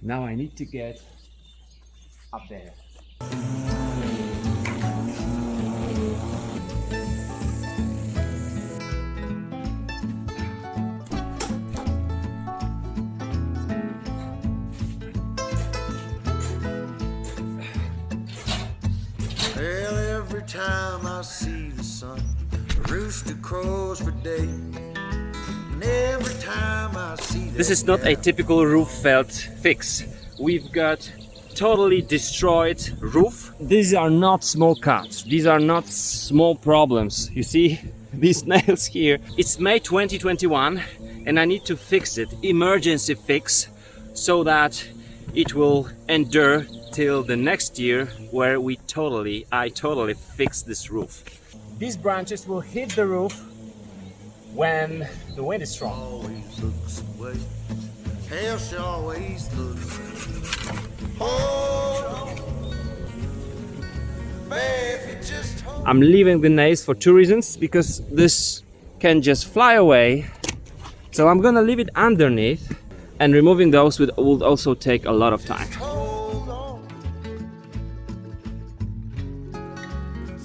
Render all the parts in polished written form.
Now I need to get up there. Well, every time I see the sun, a rooster crows for day. And every time I see This is not a typical roof felt fix. We've got totally destroyed roof. These are not small cuts. These are not small problems. You see these nails here. It's May 2021 and I need to fix it. Emergency fix so that it will endure till the next year where I totally fix this roof. These branches will hit the roof when the wind is strong. always looks away. Hell, she always looks. Hold on, baby, just hold. I'm leaving the nails for two reasons, because this can just fly away. So I'm gonna leave it underneath, and removing those would also take a lot of time. Hold on.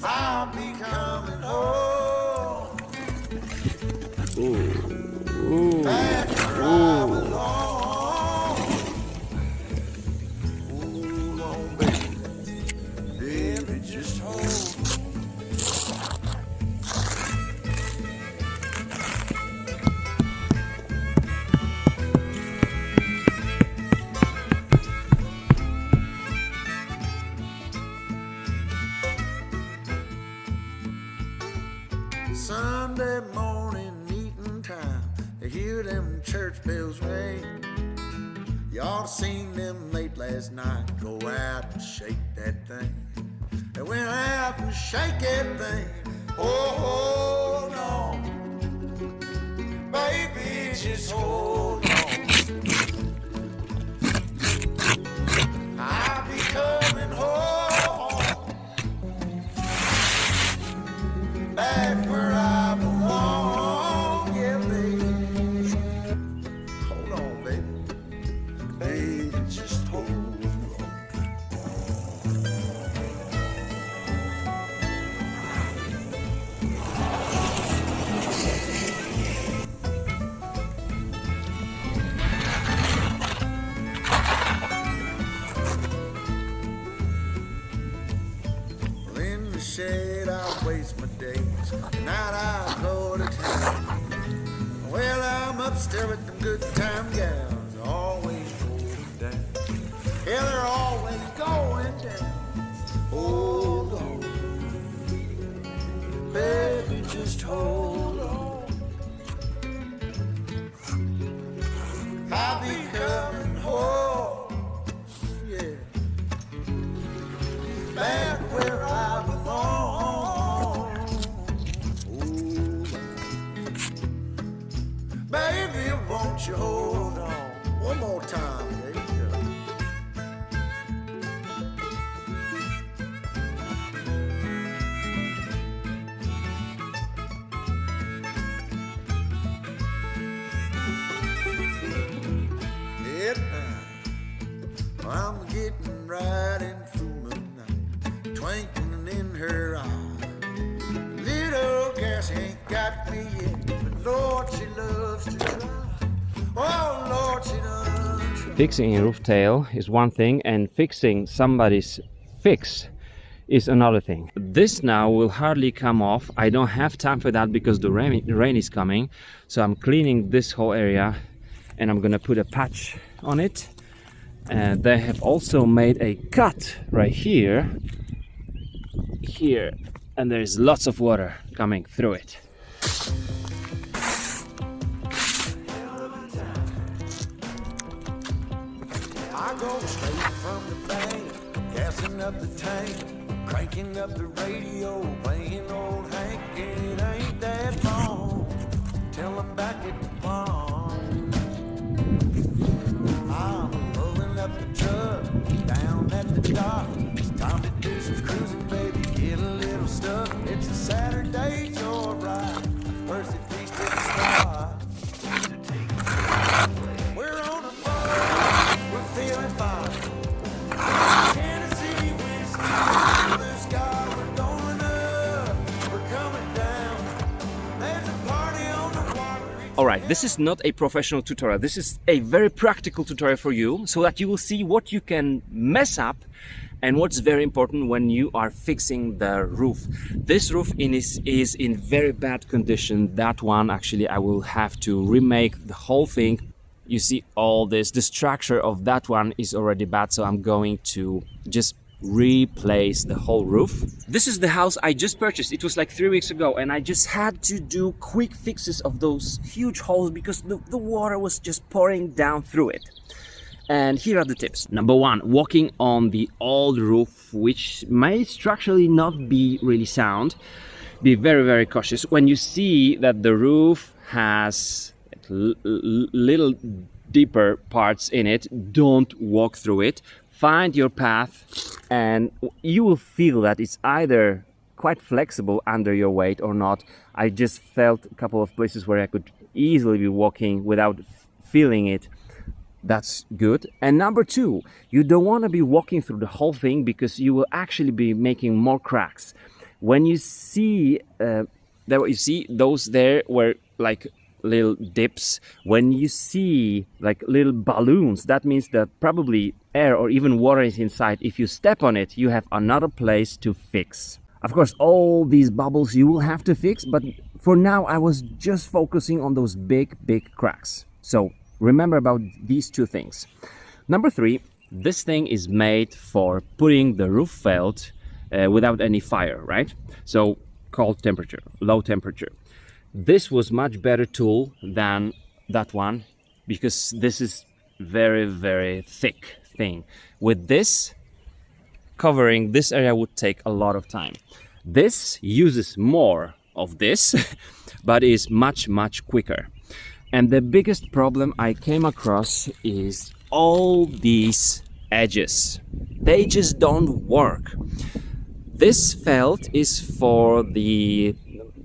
I'll be coming home. Back where I belong. Hold on, baby. Baby, just hold on. Sunday morning meeting time, I hear them church bells ring. Y'all seen them late last night, go out and shake that thing. They went out and shake that thing. Oh, hold on, baby, just hold on. I'll be coming home, back where I belong. Yeah, baby, hold on, baby, baby, just hold on. Well, in the shade I waste my days, night I go to town. Well, I'm up still with them good time gals, always going down. Yeah, they're always going down. Hold on, baby, just hold on. I'll be coming home, yeah, back where I belong. Hold on, baby, won't you hold on one more time, baby? It now, I'm getting right in through the night, twinkling in her eye. Little girl, she ain't got me yet, but Lord, she loves to try. Oh, Lord, she does try. Fixing a roof tail is one thing, and fixing somebody's fix is another thing. This now will hardly come off. I don't have time for that because the rain is coming. So I'm cleaning this whole area and I'm gonna put a patch on it. And they have also made a cut right here, and there's lots of water coming through it. I go straight from the bank, gassing up the tank, cranking up the radio, playing old Hank. It ain't that long till I'm back at the farm. I'm pulling up the truck down at the dock. It's time to do some cruising, baby, get a little stuck. It's a Saturday joyride, first at least to the spot. We're on a boat, we're feeling This is not a professional tutorial. This is a very practical tutorial for you so that you will see what you can mess up and what's very important when you are fixing the roof. This roof is in very bad condition. That one, actually, I will have to remake the whole thing. You see all this, the structure of that one is already bad, so I'm going to just replace the whole roof. This is the house I just purchased. It was like 3 weeks ago, and I just had to do quick fixes of those huge holes because the water was just pouring down through it. And here are the tips. Number one, walking on the old roof, which may structurally not be really sound, be very, very cautious. When you see that the roof has little deeper parts in it, don't walk through it. Find your path, and you will feel that it's either quite flexible under your weight or not. I just felt a couple of places where I could easily be walking without feeling it. That's good. And number two, you don't want to be walking through the whole thing because you will actually be making more cracks. When you see those there were like little dips. When you see like little balloons, that means that probably air or even water is inside. If you step on it, you have another place to fix. Of course, all these bubbles you will have to fix, but for now I was just focusing on those big cracks. So remember about these two things. Number three, this thing is made for putting the roof felt without any fire, right? So cold temperature, low temperature. This was much better tool than that one because this is very thick thing. With this, covering this area would take a lot of time. This uses more of this but is much quicker. And the biggest problem I came across is all these edges. They just don't work. This felt is for the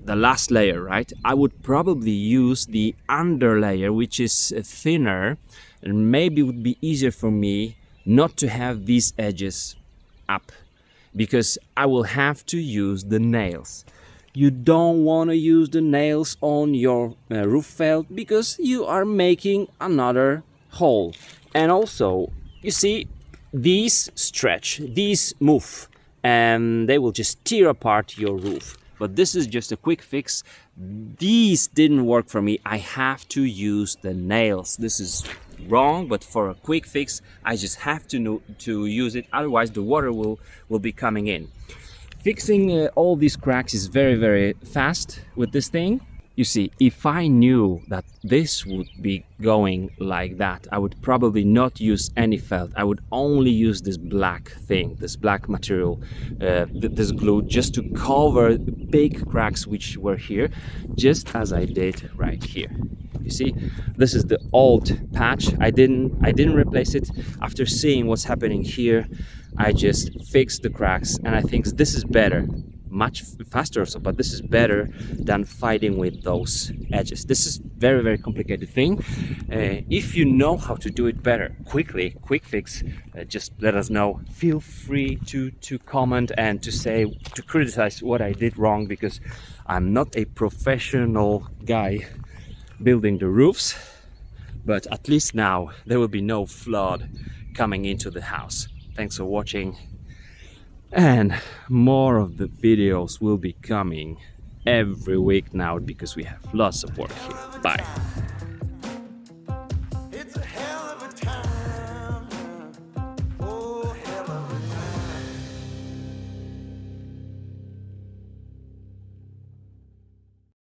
last layer, right? I would probably use the under layer, which is thinner, and maybe it would be easier for me not to have these edges up because I will have to use the nails. You don't want to use the nails on your roof felt because you are making another hole. And also, you see, these stretch, these move, and they will just tear apart your roof. But this is just a quick fix. These didn't work for me. I have to use the nails. This is wrong, but for a quick fix, I just have to use it. Otherwise, the water will be coming in. Fixing all these cracks is very fast with this thing. You see, if I knew that this would be going like that, I would probably not use any felt. I would only use this black thing, this black material, this glue, just to cover big cracks which were here, just as I did right here. You see, this is the old patch. I didn't replace it. After seeing what's happening here, I just fixed the cracks, and I think this is better. Much faster also, but this is better than fighting with those edges. This is very complicated thing. If you know how to do it better, quick fix, just let us know. Feel free to comment and to criticize what I did wrong, because I'm not a professional guy building the roofs, but at least now there will be no flood coming into the house. Thanks for watching. And more of the videos will be coming every week now because we have lots of work here. Bye.